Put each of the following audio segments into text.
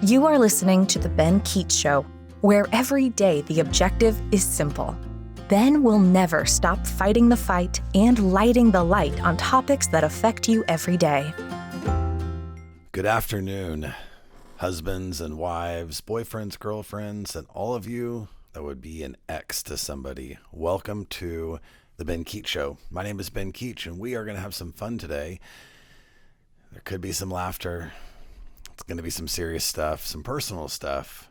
You are listening to The Ben Keech Show, where every day the objective is simple. Ben will never stop fighting the fight and lighting the light on topics that affect you every day. Good afternoon, husbands and wives, boyfriends, girlfriends, and all of you that would be an ex to somebody. Welcome to The Ben Keech Show. My name is Ben Keech, and we are going to have some fun today. There could be some laughter. It's going to be some serious stuff, some personal stuff,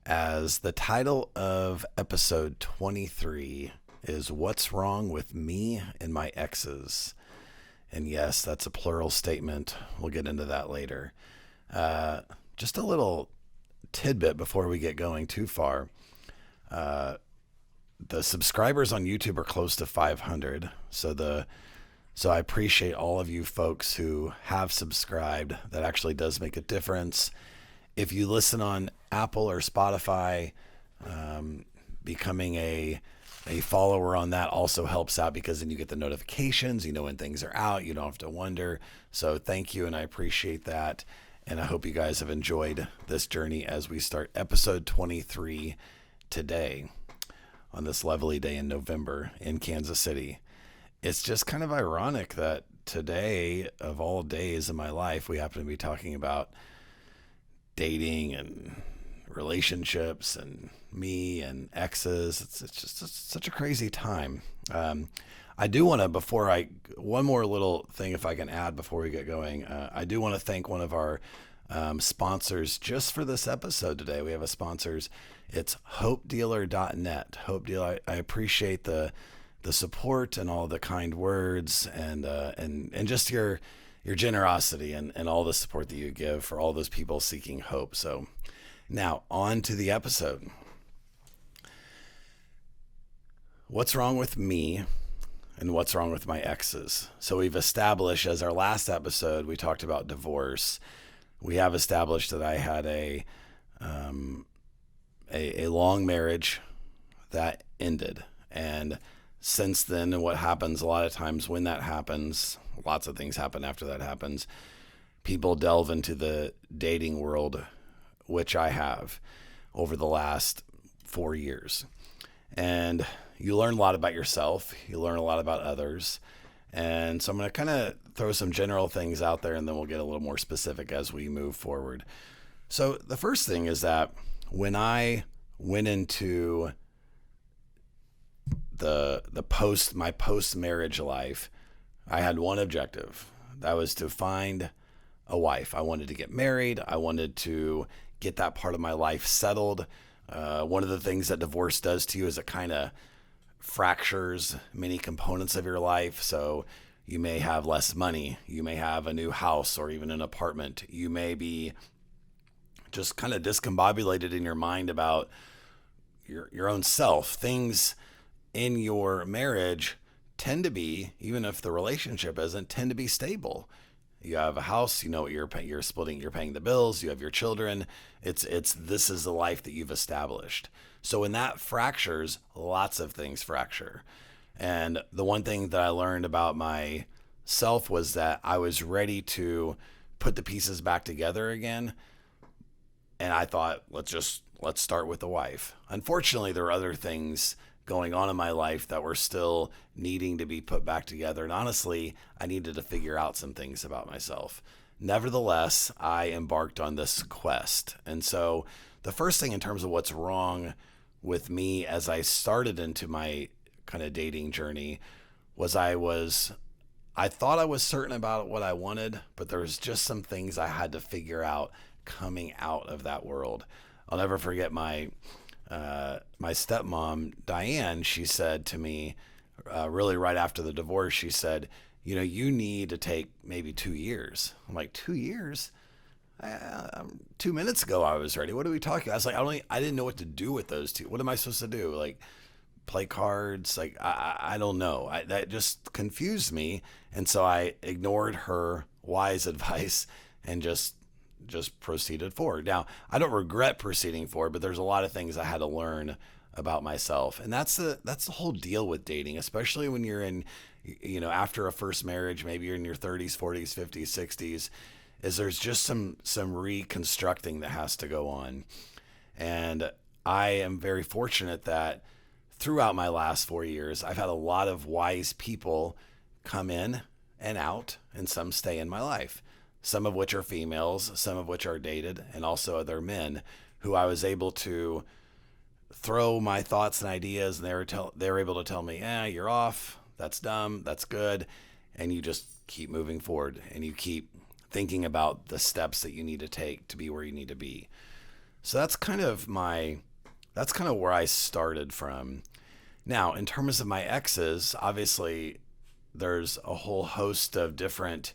as the title of episode 23 is What's Wrong with Me and My Exes? And yes, that's a plural statement. We'll get into that later. Just a little tidbit before we get going too far. The subscribers on YouTube are close to 500. So I appreciate all of you folks who have subscribed. That actually does make a difference. If you listen on Apple or Spotify, becoming a follower on that also helps out, because then you get the notifications, you know when things are out, you don't have to wonder. So thank you, and I appreciate that. And I hope you guys have enjoyed this journey as we start episode 23 today on this lovely day in November in Kansas City. It's just kind of ironic that today, of all days in my life, we happen to be talking about dating and relationships and me and exes. It's such a crazy time. I do want to, one more little thing if I can add before we get going. I do want to thank one of our sponsors just for this episode today. We have a sponsors. It's hopedealer.net. Hope Dealer. I appreciate the support and all the kind words and just your generosity and all the support that you give for all those people seeking hope. So now on to the episode. What's wrong with me and what's wrong with my exes? So we've established, as our last episode, we talked about divorce. We have established that I had a long marriage that ended. And since then, and what happens a lot of times when that happens, lots of things happen after that happens, people delve into the dating world, which I have over the last 4 years. And you learn a lot about yourself. You learn a lot about others. And so I'm going to kind of throw some general things out there, and then we'll get a little more specific as we move forward. So the first thing is that when I went into my post-marriage life, I had one objective. That was to find a wife. I wanted to get married. I wanted to get that part of my life settled. One of the things that divorce does to you is it kind of fractures many components of your life. So you may have less money. You may have a new house or even an apartment. You may be just kind of discombobulated in your mind about your own self. Things in your marriage tend to be, even if the relationship isn't, tend to be stable. You have a house, you know what you're splitting, you're paying the bills, you have your children. This is the life that you've established. So when that fractures, lots of things fracture. And the one thing that I learned about myself was that I was ready to put the pieces back together again. And I thought, let's start with the wife. Unfortunately, there were other things going on in my life that were still needing to be put back together. And honestly, I needed to figure out some things about myself. Nevertheless, I embarked on this quest. And so the first thing in terms of what's wrong with me as I started into my kind of dating journey was I thought I was certain about what I wanted, but there was just some things I had to figure out coming out of that world. I'll never forget my stepmom, Diane. She said to me, really right after the divorce, she said, you need to take maybe 2 years. I'm like, 2 years? 2 minutes ago, I was ready. What are we talking? I was like, I didn't know what to do with those two. What am I supposed to do? Like play cards? Like, I don't know. That just confused me. And so I ignored her wise advice and just proceeded forward. Now, I don't regret proceeding forward, but there's a lot of things I had to learn about myself. And that's the whole deal with dating, especially when you're in, after a first marriage, maybe you're in your 30s, 40s, 50s, 60s. is there's just some reconstructing that has to go on. And I am very fortunate that throughout my last 4 years, I've had a lot of wise people come in and out, and some stay in my life, some of which are females, some of which are dated, and also other men who I was able to throw my thoughts and ideas, and they were able to tell me, you're off, that's dumb, that's good, and you just keep moving forward, and you keep thinking about the steps that you need to take to be where you need to be. So that's kind of where I started from. Now, in terms of my exes, obviously there's a whole host of different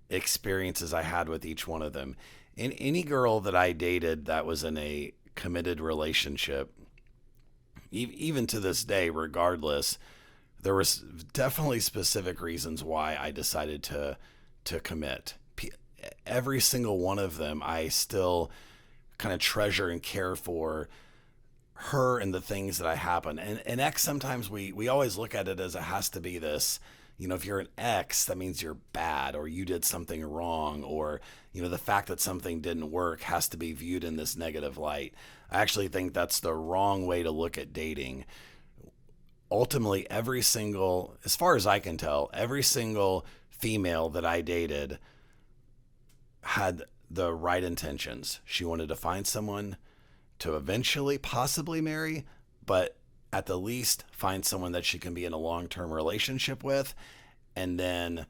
experiences I had with each one of them. In any girl that I dated that was in a committed relationship, even to this day, regardless, there was definitely specific reasons why I decided to commit. Every single one of them, I still kind of treasure and care for her and the things that happen. And ex, sometimes we always look at it as it has to be this, if you're an ex, that means you're bad or you did something wrong, or, the fact that something didn't work has to be viewed in this negative light. I actually think that's the wrong way to look at dating. Ultimately, as far as I can tell, every single female that I dated had the right intentions. She wanted to find someone to eventually possibly marry, but at the least find someone that she can be in a long-term relationship with, and then,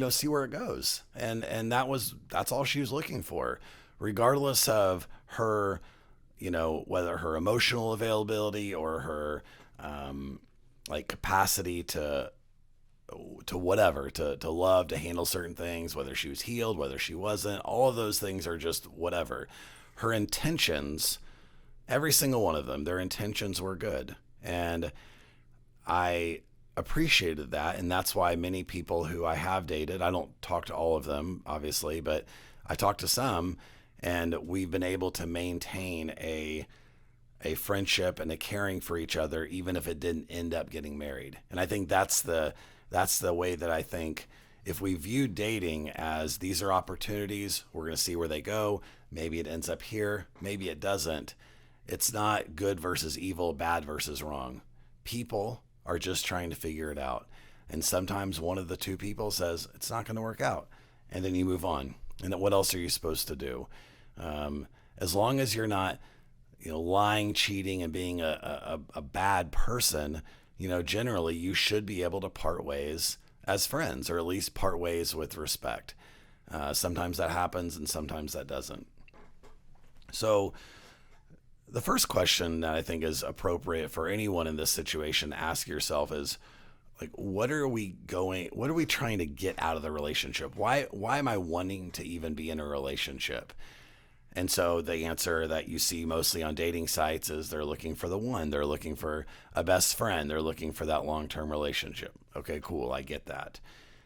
see where it goes. And that's all she was looking for, regardless of her, whether her emotional availability or her, capacity to whatever, to love, to handle certain things, whether she was healed, whether she wasn't, all of those things are just whatever. Her intentions, every single one of them, their intentions were good. And I appreciated that. And that's why many people who I have dated, I don't talk to all of them, obviously, but I talk to some, and we've been able to maintain a friendship and a caring for each other, even if it didn't end up getting married. And I think that's the way that I think, if we view dating as these are opportunities, we're going to see where they go. Maybe it ends up here, maybe it doesn't. It's not good versus evil, bad versus wrong. People are just trying to figure it out. And sometimes one of the two people says, it's not going to work out. And then you move on. And then what else are you supposed to do? As long as you're not, lying, cheating, and being a bad person, generally you should be able to part ways as friends, or at least part ways with respect. Sometimes that happens and sometimes that doesn't. So the first question that I think is appropriate for anyone in this situation to ask yourself is, what are we trying to get out of the relationship? Why am I wanting to even be in a relationship? And so the answer that you see mostly on dating sites is they're looking for the one. They're looking for a best friend. They're looking for that long-term relationship. Okay, cool. I get that.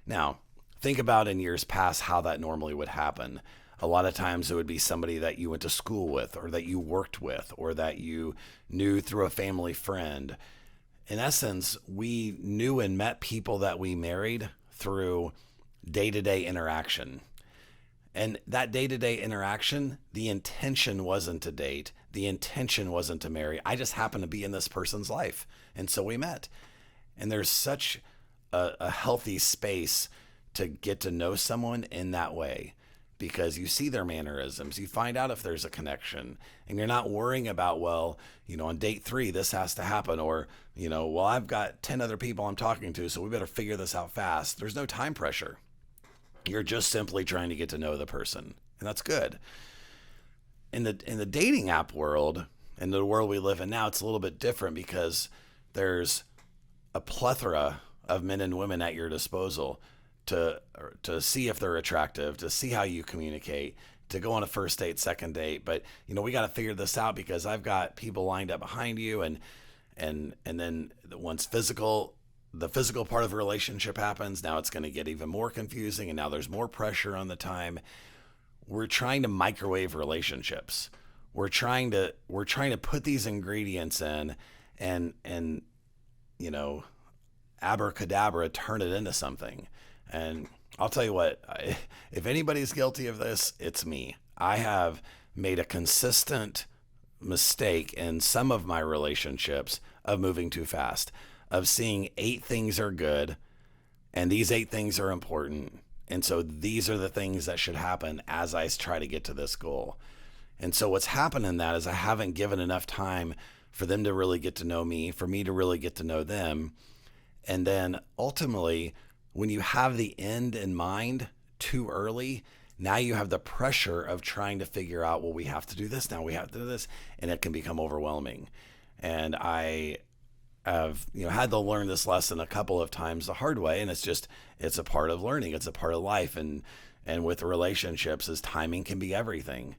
Now, think about in years past how that normally would happen. A lot of times it would be somebody that you went to school with, or that you worked with, or that you knew through a family friend. In essence, we knew and met people that we married through day-to-day interaction. And that day-to-day interaction, the intention wasn't to date. The intention wasn't to marry. I just happened to be in this person's life. And so we met. And there's such a healthy space to get to know someone in that way, because you see their mannerisms. You find out if there's a connection, and you're not worrying about, on date 3, this has to happen, or, I've got 10 other people I'm talking to, so we better figure this out fast. There's no time pressure. You're just simply trying to get to know the person, and that's good. In the dating app world, in the world we live in now, it's a little bit different, because there's a plethora of men and women at your disposal to see if they're attractive, to see how you communicate, to go on a first date, second date. But, we got to figure this out, because I've got people lined up behind you, and then once the physical part of a relationship happens, now it's going to get even more confusing, and now there's more pressure on the time. We're trying to microwave relationships. We're trying to put these ingredients in and abracadabra, turn it into something. And I'll tell you what, if anybody's guilty of this, it's me. I have made a consistent mistake in some of my relationships of moving too fast, of seeing 8 things are good and these 8 things are important. And so these are the things that should happen as I try to get to this goal. And so what's happened in that is I haven't given enough time for them to really get to know me, for me to really get to know them. And then ultimately, when you have the end in mind too early, now you have the pressure of trying to figure out, well, we have to do this now, we have to do this, and it can become overwhelming. And I have, had to learn this lesson a couple of times the hard way, and it's a part of learning, it's a part of life, and with relationships, is timing can be everything.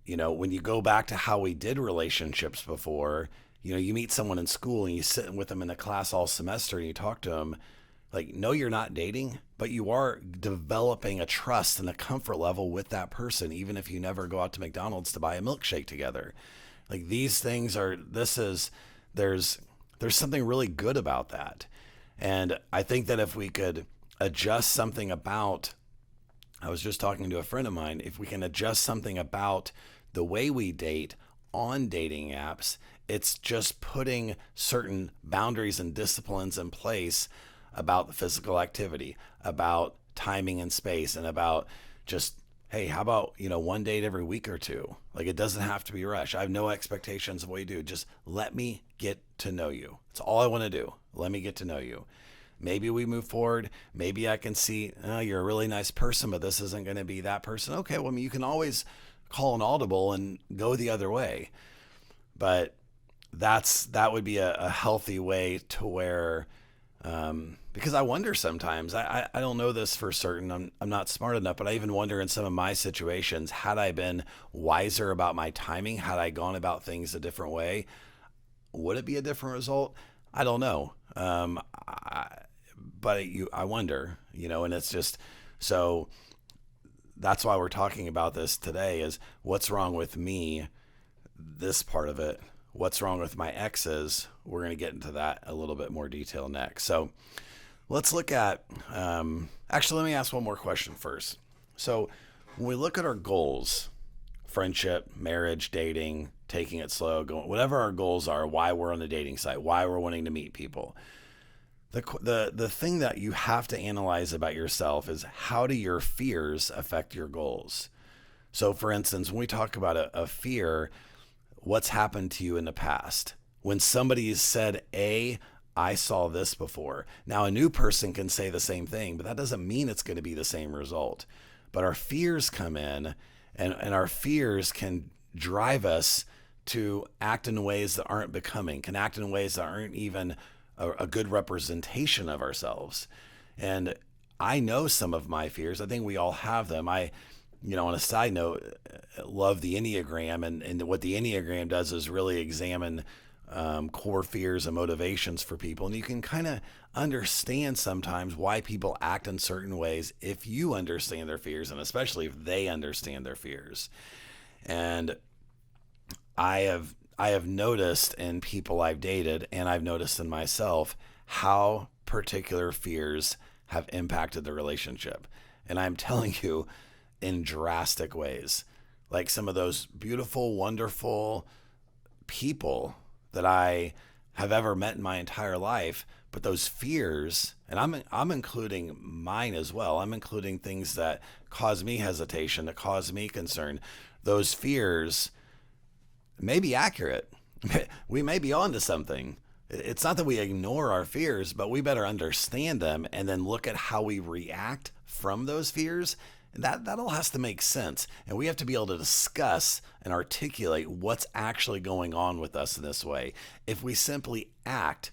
When you go back to how we did relationships before, you meet someone in school and you sit with them in a class all semester and you talk to them. Like, no, you're not dating, but you are developing a trust and a comfort level with that person, even if you never go out to McDonald's to buy a milkshake together. Like, these things there's something really good about that. And I think that if we could adjust something about, I was just talking to a friend of mine, if we can adjust something about the way we date on dating apps, it's just putting certain boundaries and disciplines in place about the physical activity, about timing and space, and about just, hey, how about, one date every week or two? Like, it doesn't have to be rushed. I have no expectations of what you do. Just let me get to know you. That's all I want to do. Let me get to know you. Maybe we move forward. Maybe I can see, you're a really nice person, but this isn't going to be that person. Okay, well, you can always call an audible and go the other way. But that would be a healthy way to where, because I wonder sometimes, I don't know this for certain, I'm not smart enough, but I even wonder in some of my situations, had I been wiser about my timing, had I gone about things a different way, would it be a different result? I don't know. But I wonder, and it's just, so that's why we're talking about this today, is what's wrong with me, this part of it. What's wrong with my exes? We're going to get into that a little bit more detail next. So let's look at, actually, let me ask one more question first. So when we look at our goals, friendship, marriage, dating, taking it slow, whatever our goals are, why we're on the dating site, why we're wanting to meet people, the thing that you have to analyze about yourself is, how do your fears affect your goals? So for instance, when we talk about a fear, what's happened to you in the past? When somebody said, I saw this before. Now, a new person can say the same thing, but that doesn't mean it's going to be the same result. But our fears come in, and our fears can drive us to act in ways that aren't becoming, can act in ways that aren't even a good representation of ourselves. And I know some of my fears. I think we all have them. On a side note, love the Enneagram, and what the Enneagram does is really examine core fears and motivations for people. And you can kind of understand sometimes why people act in certain ways if you understand their fears, and especially if they understand their fears. And I have noticed in people I've dated, and I've noticed in myself, how particular fears have impacted the relationship. And I'm telling you, in drastic ways. Like some of those beautiful, wonderful people that I have ever met in my entire life, but those fears, and I'm including mine as well. I'm including things that cause me hesitation, that cause me concern. Those fears may be accurate. We may be onto something. It's not that we ignore our fears, but we better understand them and then look at how we react from those fears. And that all has to make sense. And we have to be able to discuss and articulate what's actually going on with us in this way. If we simply act,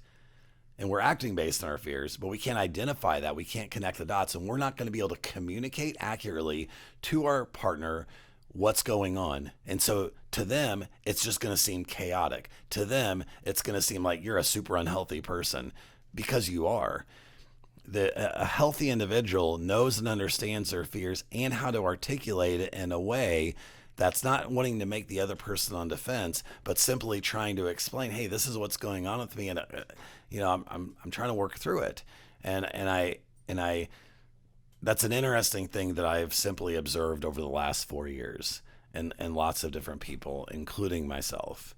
and we're acting based on our fears, but we can't identify that, we can't connect the dots, and we're not going to be able to communicate accurately to our partner what's going on. And so to them, it's just going to seem chaotic. To them, it's going to seem like you're a super unhealthy person, because you are. A healthy individual knows and understands their fears and how to articulate it in a way that's not wanting to make the other person on defense, but simply trying to explain, hey, this is what's going on with me, and I'm trying to work through it. And I that's an interesting thing that I've simply observed over the last 4 years and lots of different people, including myself.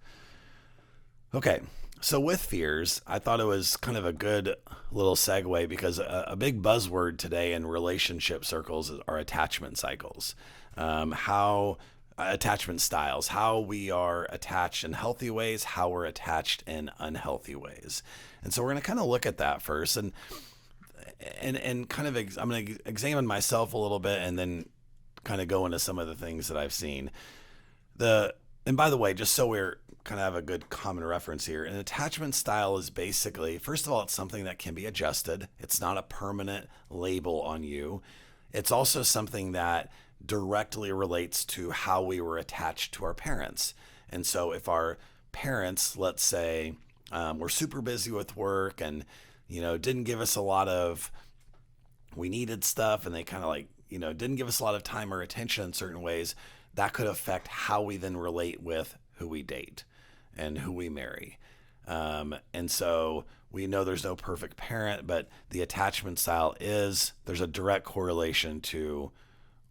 Okay, so with fears, I thought it was kind of a good little segue because a big buzzword today in relationship circles are attachment cycles. How attachment styles, how we are attached in healthy ways, how we're attached in unhealthy ways. And so we're going to kind of look at that first and kind of I'm going to examine myself a little bit and then kind of go into some of the things that I've seen. And by the way, just so we're kind of have a good common reference here, an attachment style is basically, first of all, it's something that can be adjusted. It's not a permanent label on you. It's also something that directly relates to how we were attached to our parents. And so if our parents, let's say, were super busy with work and, didn't give us a lot of, we needed stuff and they kind of didn't give us a lot of time or attention in certain ways, that could affect how we then relate with who we date and who we marry. And so we know there's no perfect parent, but the attachment style there's a direct correlation to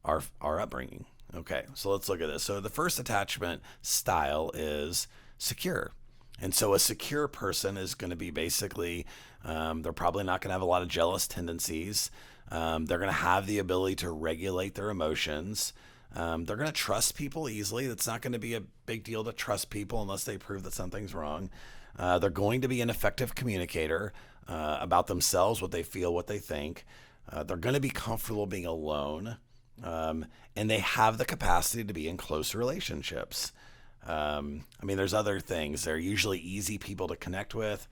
our upbringing. Okay, so let's look at this. So the first attachment style is secure. And so a secure person is going to be basically, they're probably not going to have a lot of jealous tendencies. They're going to have the ability to regulate their emotions. They're going to trust people easily. It's not going to be a big deal to trust people unless they prove that something's wrong. They're going to be an effective communicator about themselves, what they feel, what they think. They're going to be comfortable being alone. And they have the capacity to be in close relationships. There's other things. They're usually easy people to connect with.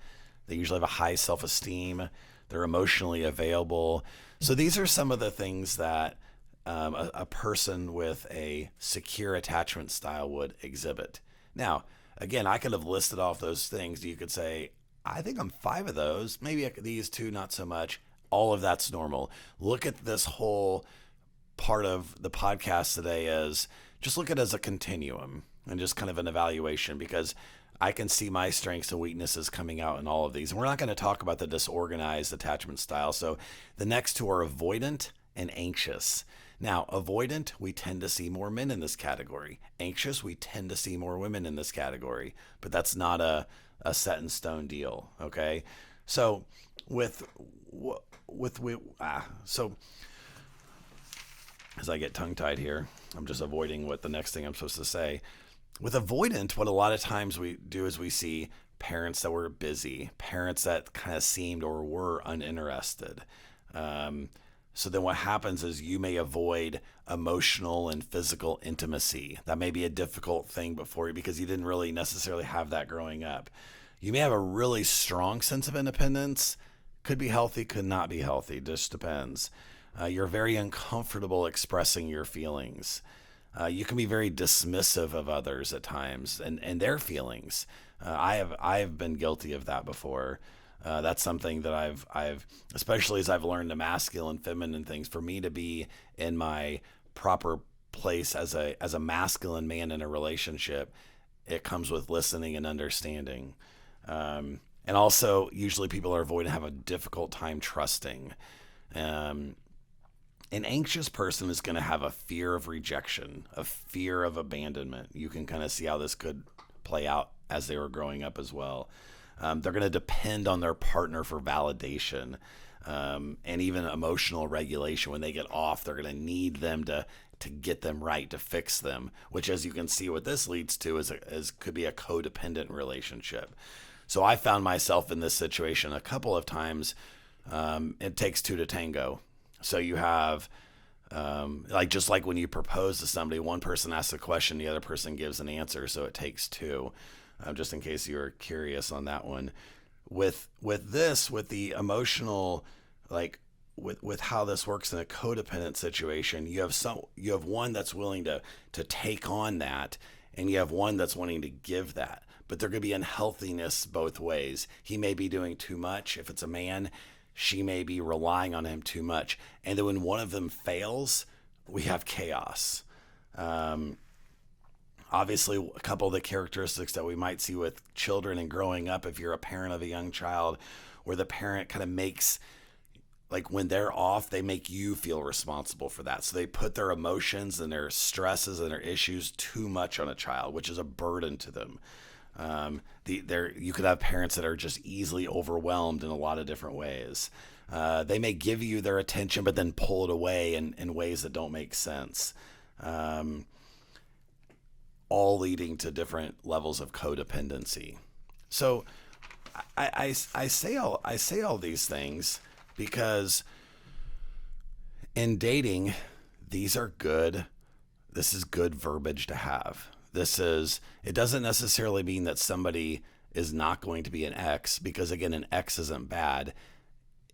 They usually have a high self-esteem. They're emotionally available. So these are some of the things that a person with a secure attachment style would exhibit. Now, again, I could have listed off those things. You could say, I think I'm 5 of those. Maybe these 2, not so much. All of that's normal. Look at this whole part of the podcast today as just look at it as a continuum and just kind of an evaluation, because I can see my strengths and weaknesses coming out in all of these. And we're not going to talk about the disorganized attachment style. So the next 2 are avoidant and anxious. Now, avoidant, we tend to see more men in this category. Anxious, we tend to see more women in this category, but that's not a set in stone deal. Okay. So so as I get tongue tied here, I'm just avoiding what the next thing I'm supposed to say. With avoidant, what a lot of times we do is we see parents that were busy, parents that kind of seemed or were uninterested. So then what happens is you may avoid emotional and physical intimacy. That may be a difficult thing before you because you didn't really necessarily have that growing up. You may have a really strong sense of independence. Could be healthy, could not be healthy, just depends. You're very uncomfortable expressing your feelings. You can be very dismissive of others at times and their feelings. I have been guilty of that before. That's something that I've especially as I've learned the masculine, feminine things, for me to be in my proper place as a masculine man in a relationship, it comes with listening and understanding. And also, usually people are avoiding, have a difficult time trusting. An anxious person is going to have a fear of rejection, a fear of abandonment. You can kind of see how this could play out as they were growing up as well. They're going to depend on their partner for validation and even emotional regulation. When they get off, they're going to need them to get them right, to fix them, which, as you can see, what this leads to is could be a codependent relationship. So I found myself in this situation a couple of times. It takes 2 to tango. So you have, just like when you propose to somebody, one person asks a question, the other person gives an answer. So it takes 2, just in case you're curious on that one. With the emotional, with how this works in a codependent situation, you have one that's willing to take on that, and you have one that's wanting to give that. But there could be unhealthiness both ways. He may be doing too much. If it's a man, she may be relying on him too much. And then when one of them fails, we have chaos. Obviously, a couple of the characteristics that we might see with children and growing up, if you're a parent of a young child, where the parent kind of makes like when they're off, they make you feel responsible for that. So they put their emotions and their stresses and their issues too much on a child, which is a burden to them. You could have parents that are just easily overwhelmed in a lot of different ways. They may give you their attention, but then pull it away in ways that don't make sense. All leading to different levels of codependency. So I say all these things because in dating, these are good. This is good verbiage to have. It doesn't necessarily mean that somebody is not going to be an ex, because again, an ex isn't bad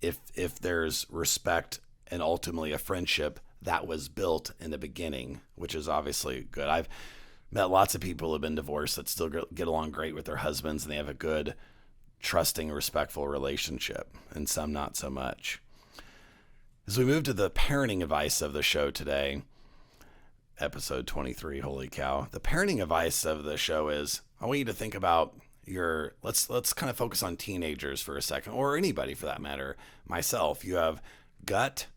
if there's respect and ultimately a friendship that was built in the beginning, which is obviously good. I've met lots of people who have been divorced that still get along great with their husbands, and they have a good, trusting, respectful relationship, and some not so much. As we move to the parenting advice of the show today, episode 23, holy cow. The parenting advice of the show is, I want you to think about let's kind of focus on teenagers for a second, or anybody for that matter. Myself, you have gut,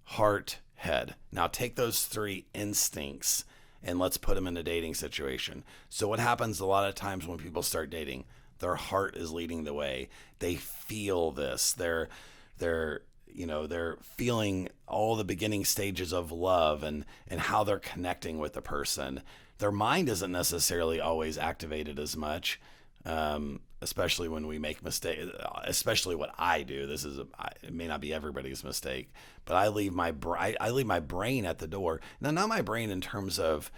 heart, head. Now take those three instincts and let's put them in a dating situation. So what happens a lot of times when people start dating? Their heart is leading the way. They feel this. They're feeling all the beginning stages of love and how they're connecting with the person. Their mind isn't necessarily always activated as much, especially when we make mistakes, especially what I do. It may not be everybody's mistake, but I leave my brain at the door. Now, not my brain in terms of,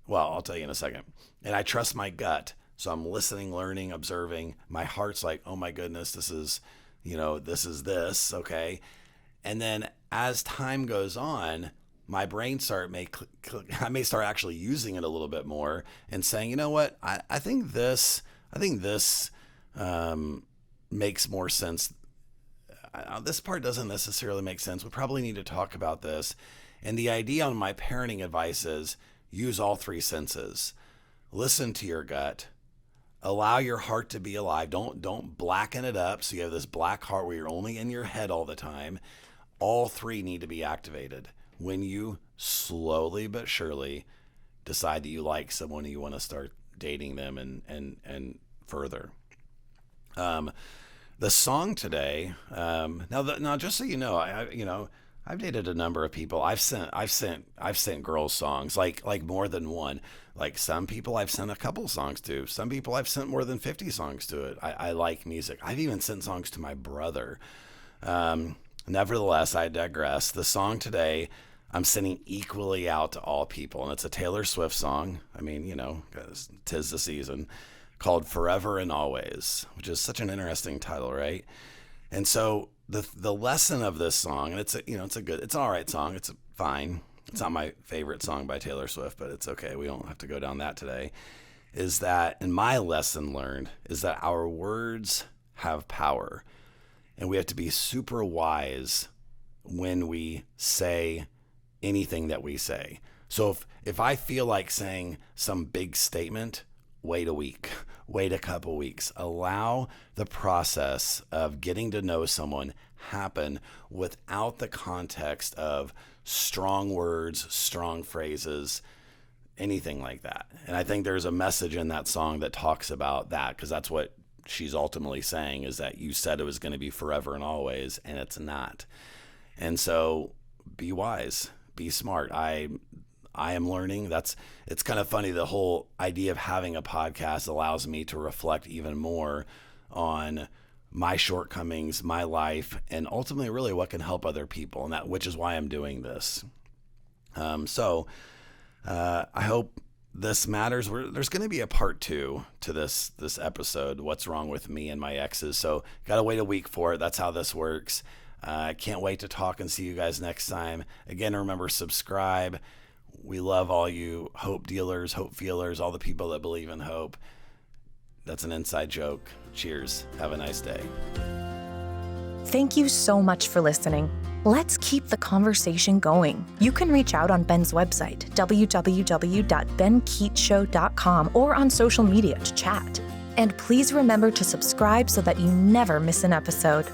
well, I'll tell you in a second. And I trust my gut. So I'm listening, learning, observing. My heart's like, oh my goodness, this is this, okay? And then as time goes on, my brain I may start actually using it a little bit more and saying, you know what, I think this makes more sense. This part doesn't necessarily make sense. We probably need to talk about this. And the idea on my parenting advice is use all three senses. Listen to your gut. Allow your heart to be alive. Don't blacken it up so you have this black heart where you're only in your head all the time. All three need to be activated. When you slowly but surely decide that you like someone and you want to start dating them and further. The song today. Now, just so you know, I've dated a number of people. I've sent girls songs, like more than one. Like some people I've sent a couple songs to. Some people I've sent more than 50 songs to it. I like music. I've even sent songs to my brother. Nevertheless, I digress. The song today I'm sending equally out to all people, and it's a Taylor Swift song. I mean, 'cause 'tis the season, called Forever and Always, which is such an interesting title, right? And so the lesson of this song, and it's an all right song. It's fine. It's not my favorite song by Taylor Swift, but it's okay. We don't have to go down that today. Is that, and my lesson learned is that our words have power, and we have to be super wise when we say anything that we say. So if I feel like saying some big statement, wait a week, wait a couple weeks. Allow the process of getting to know someone happen without the context of strong words, strong phrases, anything like that. And I think there's a message in that song that talks about that, because that's what she's ultimately saying, is that you said it was going to be forever and always, and it's not. And so be wise, be smart. I am learning. It's kind of funny. The whole idea of having a podcast allows me to reflect even more on my shortcomings, my life, and ultimately really what can help other people, and which is why I'm doing this. So I hope this matters. There's going to be a part 2 to this episode, what's wrong with me and my exes. So got to wait a week for it. That's how this works. I can't wait to talk and see you guys next time. Again, remember, subscribe. We love all you hope dealers, hope feelers, all the people that believe in hope. That's an inside joke. Cheers. Have a nice day. Thank you so much for listening. Let's keep the conversation going. You can reach out on Ben's website, www.benkeechshow.com, or on social media to chat. And please remember to subscribe so that you never miss an episode.